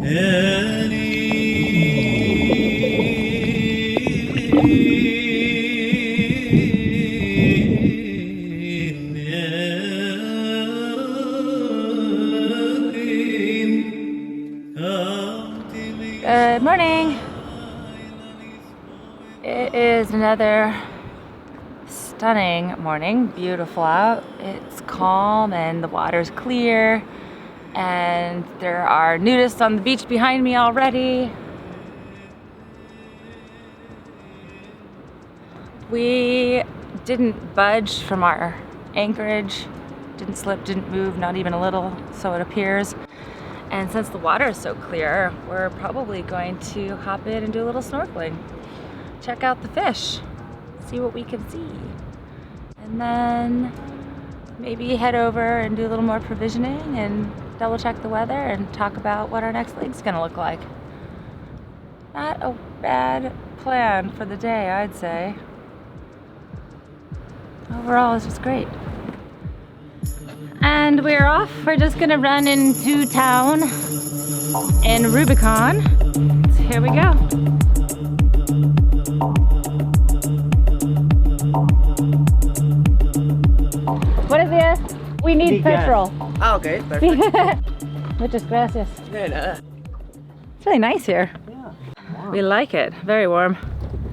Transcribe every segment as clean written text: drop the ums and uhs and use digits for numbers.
Good morning. It is another stunning morning, beautiful out. It's calm and the water's clear and there are nudists on the beach behind me already. We didn't budge from our anchorage, didn't slip, didn't move, not even a little, so it appears. And since the water is so clear, we're probably going to hop in and do a little snorkeling. Check out the fish, see what we can see. And then maybe head over and do a little more provisioning and double check the weather and talk about what our next leg's gonna look like. Not a bad plan for the day, I'd say. Overall, it's just great. And we're off. We're just gonna run into town in Rubicon. So here we go. What is this? We need petrol. Ah, okay, perfect. Muchas gracias. De nada. It's really nice here. Yeah. We like it. Very warm.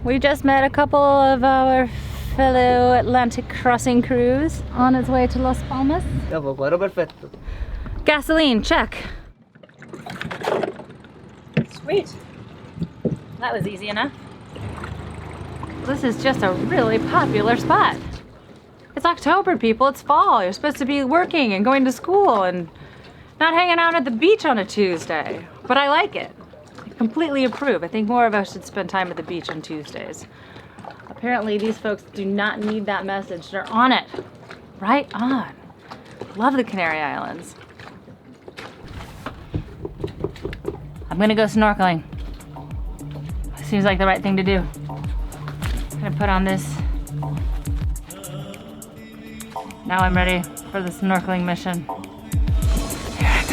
We just met a couple of our fellow Atlantic crossing crews on its way to Las Palmas. Ya, pues cuadro perfecto. Gasoline, check. Sweet. That was easy enough. This is just a really popular spot. It's October, people. It's fall. You're supposed to be working and going to school and not hanging out at the beach on a Tuesday. But I like it. I completely approve. I think more of us should spend time at the beach on Tuesdays. Apparently these folks do not need that message. They're on it. Right on. Love the Canary Islands. I'm gonna go snorkeling. Seems like the right thing to do. I'm gonna put on this. Now I'm ready for the snorkeling mission. Here I go.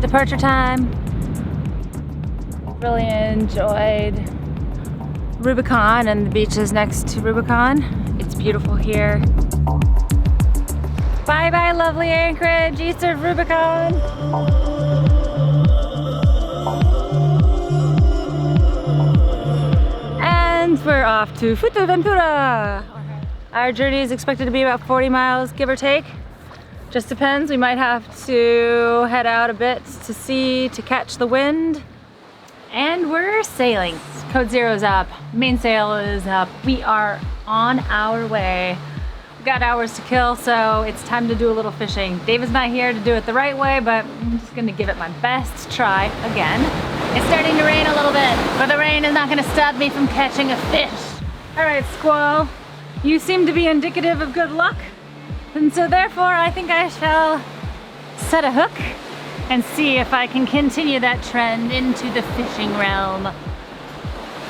Departure time. Really enjoyed Rubicon and the beaches next to Rubicon. It's beautiful here. Bye bye lovely Anchorage, east of Rubicon. And we're off to Fuerteventura. Our journey is expected to be about 40 miles, give or take. Just depends, we might have to head out a bit to sea to catch the wind. And we're sailing. Code Zero is up, mainsail is up. We are on our way. We've got hours to kill, so it's time to do a little fishing. David's not here to do it the right way, but I'm just gonna give it my best try again. It's starting to rain a little bit, but the rain is not gonna stop me from catching a fish. All right, Squall, you seem to be indicative of good luck. And so therefore, I think I shall set a hook and see if I can continue that trend into the fishing realm.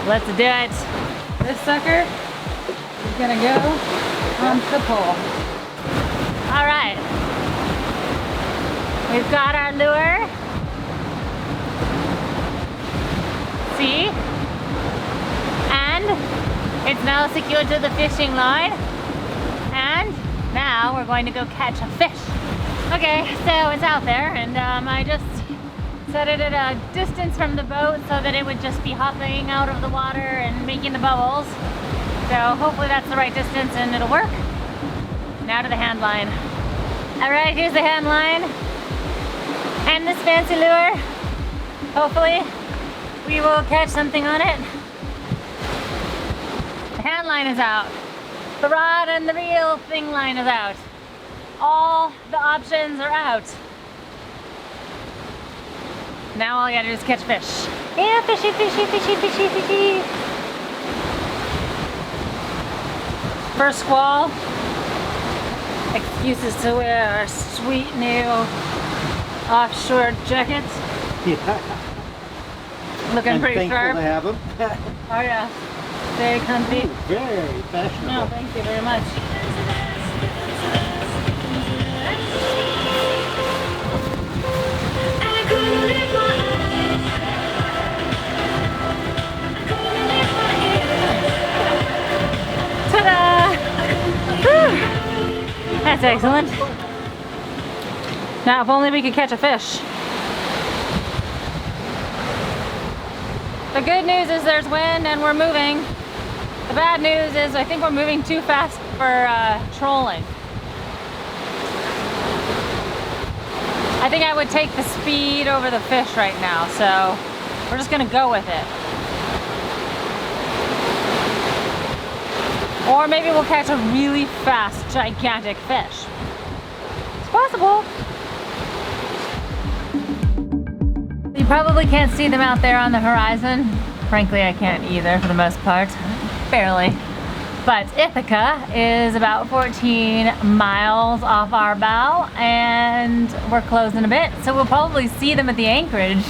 Let's do it. This sucker is gonna go onto the pole. All right. We've got our lure. See? And it's now secured to the fishing line. And now we're going to go catch a fish. Okay, so it's out there and I just set it at a distance from the boat so that it would just be hopping out of the water and making the bubbles. So hopefully that's the right distance and it'll work. Now to the hand line. All right, here's the hand line and this fancy lure. Hopefully we will catch something on it. The hand line is out. The rod and the reel thing line is out. All the options are out. Now all I gotta do is catch fish. Yeah, fishy, fishy, fishy, fishy, fishy. First squall. Excuses to wear our sweet new offshore jacket. Looking I'm pretty thankful sharp. to have them. Oh yeah. Very comfy. Very fashionable. No, thank you very much. Ta-da! Whew. That's excellent. Now, if only we could catch a fish. The good news is there's wind and we're moving. The bad news is I think we're moving too fast for trolling. I think I would take the speed over the fish right now, so we're just gonna go with it. Or maybe we'll catch a really fast, gigantic fish. It's possible. You probably can't see them out there on the horizon. Frankly, I can't either for the most part, barely. But Ithaca is about 14 miles off our bow and we're closing a bit. So we'll probably see them at the anchorage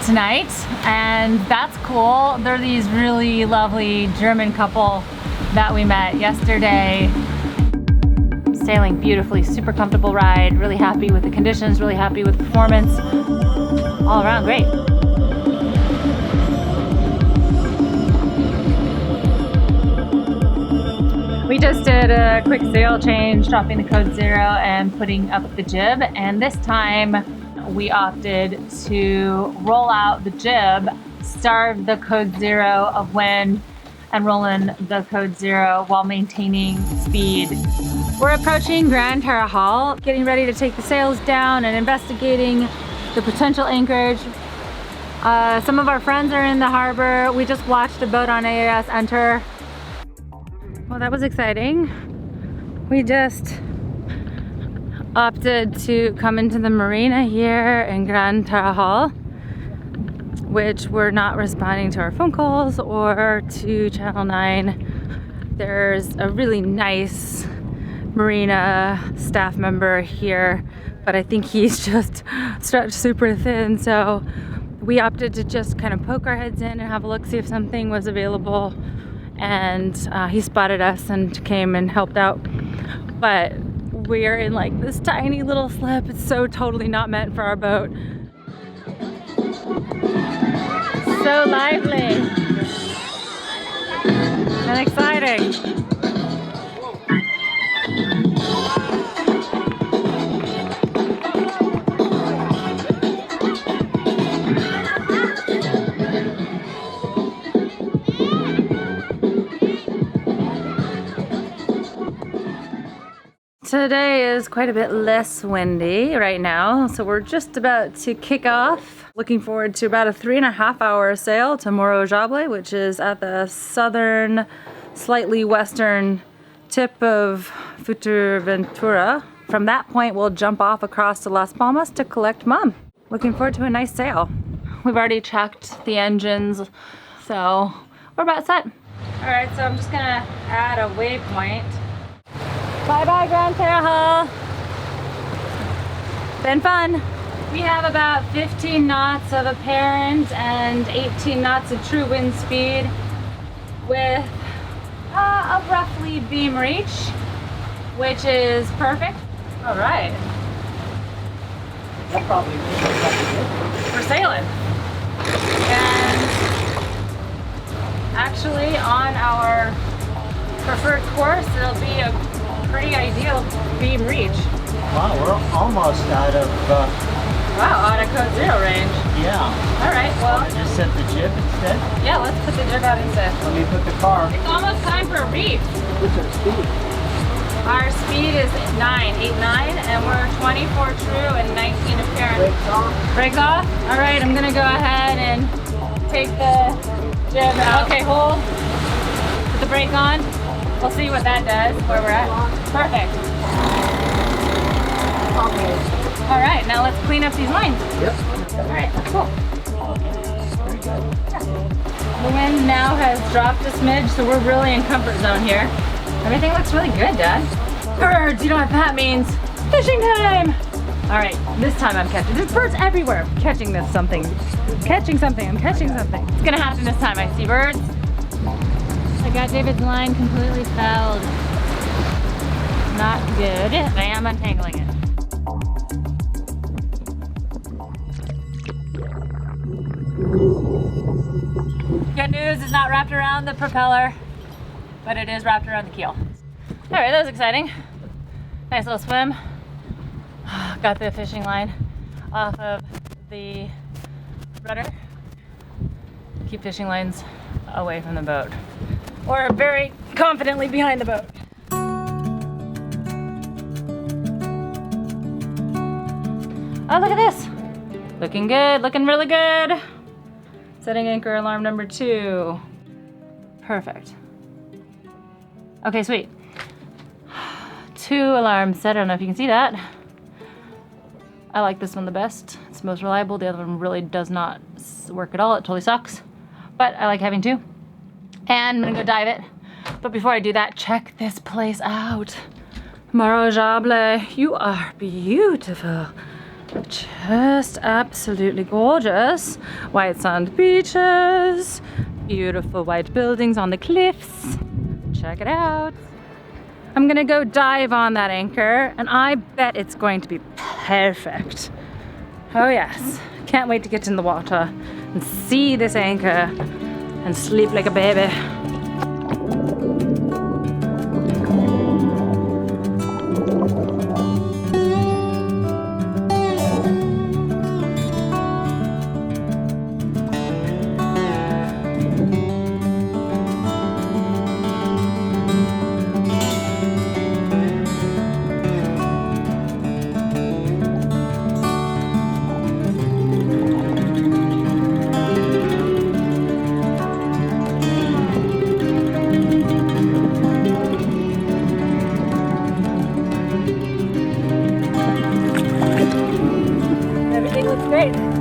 tonight and that's cool. They're these really lovely German couple that we met yesterday. Sailing beautifully, super comfortable ride, really happy with the conditions, really happy with performance. All around great. We just did a quick sail change, dropping the code 0 and putting up the jib. And this time we opted to roll out the jib, starve the code 0 of wind, and roll in the code 0 while maintaining speed. We're approaching Gran Tarajal, getting ready to take the sails down and investigating the potential anchorage. Some of our friends are in the harbor. We just watched a boat on AAS enter. Well, that was exciting. We just opted to come into the Marina here in Gran Tarajal, which we're not responding to our phone calls or to Channel 9. There's a really nice Marina staff member here, but I think he's just stretched super thin, so we opted to just kind of poke our heads in and have a look, see if something was available. And he spotted us and came and helped out. But we're in like this tiny little slip. It's so totally not meant for our boat. So lively and exciting. Today is quite a bit less windy right now, so we're just about to kick off. Looking forward to about a 3.5 hour sail to Morro, Jable, which is at the southern, slightly western tip of Fuerteventura. From that point, we'll jump off across to Las Palmas to collect Mom. Looking forward to a nice sail. We've already checked the engines, so we're about set. All right, so I'm just gonna add a waypoint. Bye-bye, Gran Tarajal. Been fun. We have about 15 knots of apparent and 18 knots of true wind speed with a roughly beam reach, which is perfect. All right. That probably We're sailing. And actually on our preferred course, it'll be a pretty ideal beam reach. wow, we're almost out of Wow, out of code 0 range. yeah. All right, well, I just set the jib instead. yeah, let's put the jib out instead. Let me put the car. It's almost time for a reef. What's our speed? Our speed is 9, and we're 24 true and 19 apparent. Brakes off. Brakes off? All right, I'm gonna go ahead and take the jib out. Okay, hold. Put the brake on. We'll see what that does, where we're at. Perfect. All right, now let's clean up these lines. Yep. All right, cool. Very good. The wind now has dropped a smidge, so we're really in comfort zone here. Everything looks really good, Dad. Birds, you know what that means. Fishing time! All right, this time I'm catching. There's birds everywhere. I'm catching this something. I'm catching something. I'm catching something. It's gonna happen this time. I see birds. I got David's line completely fouled. Not good. I am untangling it. Good news, it's not wrapped around the propeller, but it is wrapped around the keel. All right, that was exciting. Nice little swim. Got the fishing line off of the rudder. Keep fishing lines away from the boat, or very confidently behind the boat. Oh, look at this. Looking good, looking really good. Setting anchor alarm number 2. Perfect. Okay, sweet. 2 alarms set. I don't know if you can see that. I like this one the best. It's the most reliable. The other one really does not work at all. It totally sucks. But I like having 2. And I'm gonna go dive it. But before I do that, check this place out. Morro, Jable. You are beautiful. Just absolutely gorgeous. White sand beaches, beautiful white buildings on the cliffs. Check it out. I'm gonna go dive on that anchor and I bet it's going to be perfect. Oh yes, can't wait to get in the water and see this anchor and sleep like a baby. Everything looks great.